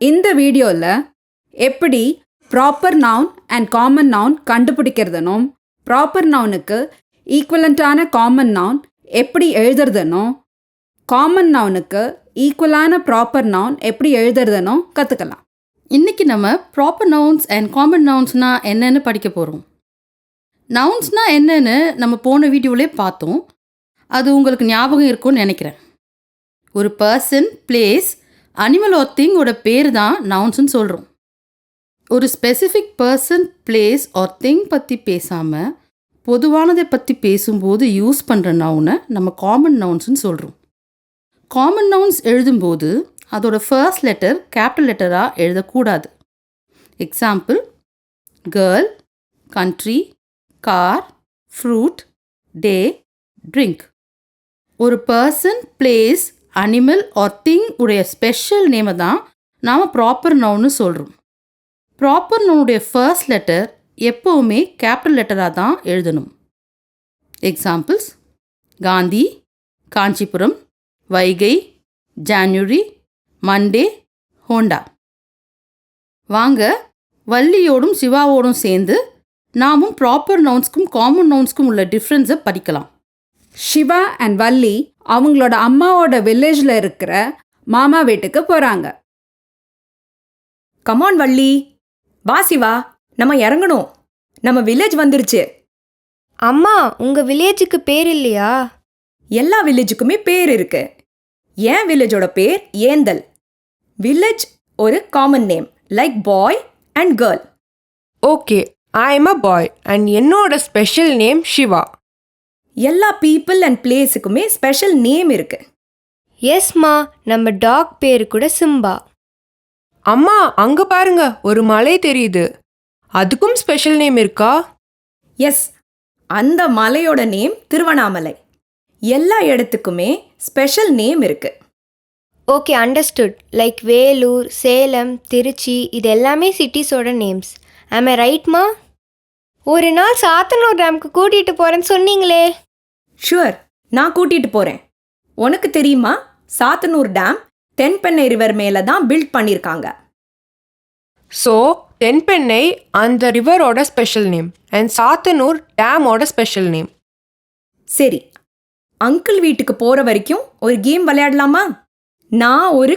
இந்த வீடியோவில் எப்படி proper noun and common noun கண்டுபிடிக்கிறதுனும் ப்ராப்பர் நவுனுக்கு ஈக்குவலண்ட்டான காமன் நவுன் எப்படி எழுதுறதுனும் காமன் நவுனுக்கு ஈக்குவலான ப்ராப்பர் நவுன் எப்படி எழுதுறதுனும் கற்றுக்கலாம். இன்றைக்கி நம்ம ப்ராப்பர் நவுன்ஸ் அண்ட் காமன் நவுன்ஸ்னால் என்னென்னு படிக்க போகிறோம். நவுன்ஸ்னால் என்னென்னு நம்ம போன வீடியோவிலே பார்த்தோம். அது உங்களுக்கு ஞாபகம் இருக்கும்னு நினைக்கிறேன். ஒரு பர்சன், பிளேஸ், அனிமல் ஆர் திங்கோட பேர் தான் நவுன்ஸ்னு சொல்கிறோம். ஒரு specific person, place or thing பற்றி பேசாமல் பொதுவானதை பற்றி பேசும்போது யூஸ் பண்ணுற நவுனை நம்ம காமன் நவுன்ஸ்னு சொல்கிறோம். காமன் நவுன்ஸ் எழுதும்போது அதோட ஃபர்ஸ்ட் லெட்டர் கேபிட்டல் லெட்டராக எழுதக்கூடாது. Example: girl, country, car, fruit, day, drink. ஒரு person, place, animal or thing உடைய ஸ்பெஷல் நேமை தான் நாம் ப்ராப்பர் நவுன்னு சொல்கிறோம். ப்ராப்பர் நவுனுடைய ஃபர்ஸ்ட் லெட்டர் எப்போவுமே கேபிட்டல் லெட்டராக தான் எழுதணும். Examples: Gandhi, Kanchipuram, Vaigai, January, Monday, Honda. வாங்க வள்ளியோடும் சிவாவோடும் சேர்ந்து நாமும் ப்ராப்பர் நவுன்ஸ்க்கும் காமன் நவுன்ஸ்க்கும் உள்ள டிஃப்ரென்ஸை படிக்கலாம். சிவா அண்ட் வள்ளி அவங்களோட அம்மாவோட வில்லேஜில் இருக்கிற மாமா வீட்டுக்கு போகிறாங்க. கமான் வள்ளி, வா சிவா, நம்ம இறங்கணும். நம்ம வில்லேஜ் வந்துருச்சு. அம்மா, உங்க வில்லேஜுக்கு பேர் இல்லையா? எல்லா வில்லேஜுக்குமே பேர் இருக்கு. என் வில்லேஜோட பேர் ஏந்தல். வில்லேஜ் ஒரு common name like bye and girl. Okay, I am a bye and என்னோட ஸ்பெஷல் நேம் சிவா. எல்லா பீப்புள் அண்ட் பிளேஸுக்குமே ஸ்பெஷல் நேம் இருக்கு. எஸ்மா, நம்ம டாக் பேரு கூட சிம்பா. அம்மா, அங்க பாருங்க, ஒரு மலை தெரியுது. அதுக்கும் ஸ்பெஷல் நேம் இருக்கா? எஸ், அந்த மலையோட நேம் திருவண்ணாமலை. எல்லா இடத்துக்குமே ஸ்பெஷல் நேம் இருக்கு. Okay, understood. Like Vellore, Salem, Trichy, இது எல்லாமே சிட்டிஸோட நேம்ஸ். ஆம் ஐ ரைட்மா? ஒரு நாள் சாத்தனூர் டேம்க்கு கூட்டிகிட்டு போகிறேன்னு சொன்னீங்களே. ஷுவர், நான் கூட்டிட்டு போறேன். உனக்கு தெரியுமா, சாத்தனூர் டேம் தென்பெண்ணை ரிவர் மேலே தான் பில்ட் பண்ணியிருக்காங்க. ஸோ தென்பெண்ணை அந்த ரிவரோட ஸ்பெஷல் நேம் அண்ட் சாத்தனூர் டேமோட ஸ்பெஷல் நேம். சரி, அங்கிள் வீட்டுக்கு போகிற வரைக்கும் ஒரு கேம் விளையாடலாமா? நான் ஒரு